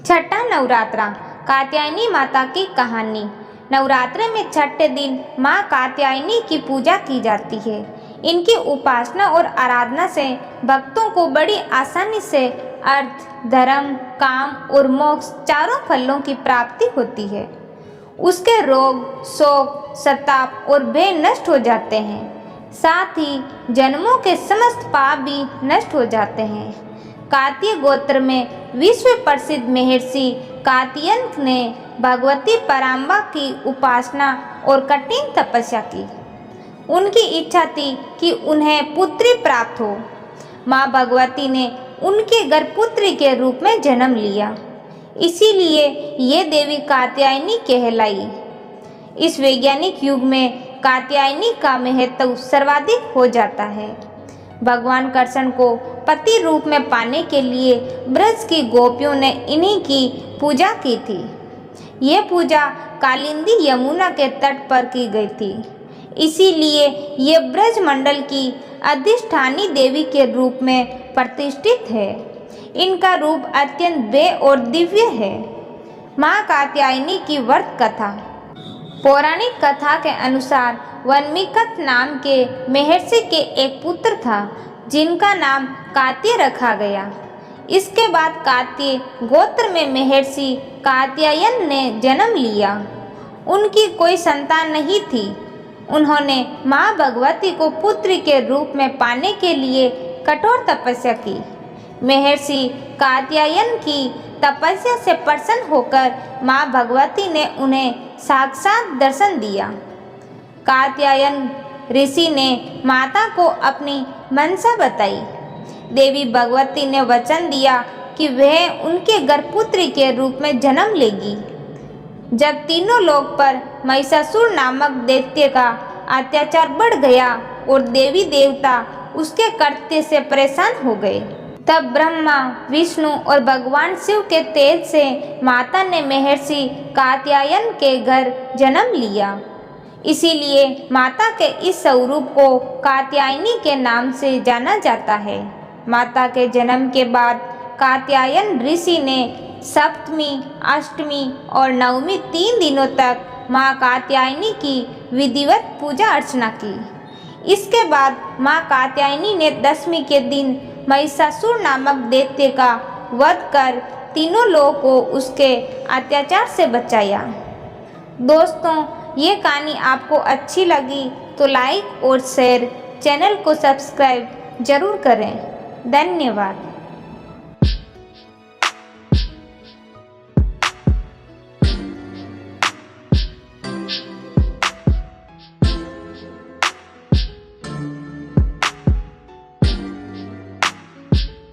छठा नवरात्रा, कात्यायनी माता की कहानी। नवरात्र में छठे दिन माँ कात्यायनी की पूजा की जाती है। इनकी उपासना और आराधना से भक्तों को बड़ी आसानी से अर्थ, धर्म, काम और मोक्ष चारों फलों की प्राप्ति होती है। उसके रोग, शोक, संताप और भय नष्ट हो जाते हैं। साथ ही जन्मों के समस्त पाप भी नष्ट हो जाते हैं। कात्य गोत्र में विश्व प्रसिद्ध महर्षि कात्यायन ने भगवती पराम्बा की उपासना और कठिन तपस्या की। उनकी इच्छा थी कि उन्हें पुत्री प्राप्त हो। माँ भगवती ने उनके गर्भपुत्री के रूप में जन्म लिया, इसीलिए ये देवी कात्यायनी कहलाई। इस वैज्ञानिक युग में कात्यायनी का महत्व सर्वाधिक हो जाता है। भगवान कृष्ण को पति रूप में पाने के लिए ब्रज की गोपियों ने इन्हीं की पूजा की थी। ये पूजा कालिंदी यमुना के तट पर की गई थी, इसीलिए ये ब्रज मंडल की अधिष्ठानी देवी के रूप में प्रतिष्ठित है। इनका रूप अत्यंत भव्य और दिव्य है। माँ कात्यायनी की व्रत कथा। पौराणिक कथा के अनुसार वन्मीकत नाम के महर्षि के एक पुत्र था, जिनका नाम कात्य रखा गया। इसके बाद कात्य गोत्र में महर्षि कात्यायन ने जन्म लिया। उनकी कोई संतान नहीं थी। उन्होंने माँ भगवती को पुत्र के रूप में पाने के लिए कठोर तपस्या की। महर्षि कात्यायन की तपस्या से प्रसन्न होकर माँ भगवती ने उन्हें साक्षात दर्शन दिया। कात्यायन ऋषि ने माता को अपनी मनसा बताई। देवी भगवती ने वचन दिया कि वह उनके गर्भपुत्री के रूप में जन्म लेगी। जब तीनों लोक पर महिषासुर नामक दैत्य का अत्याचार बढ़ गया और देवी देवता उसके कृत्य से परेशान हो गए, तब ब्रह्मा, विष्णु और भगवान शिव के तेज से माता ने महर्षि कात्यायन के घर जन्म लिया। इसीलिए माता के इस स्वरूप को कात्यायनी के नाम से जाना जाता है। माता के जन्म के बाद कात्यायन ऋषि ने सप्तमी, अष्टमी और नवमी 3 दिनों तक माँ कात्यायनी की विधिवत पूजा अर्चना की। इसके बाद माँ कात्यायनी ने दशमी के दिन महिषासुर नामक दैत्य का वध कर तीनों लोगों को उसके अत्याचार से बचाया। दोस्तों, ये कहानी आपको अच्छी लगी तो लाइक और शेयर, चैनल को सब्सक्राइब जरूर करें। धन्यवाद।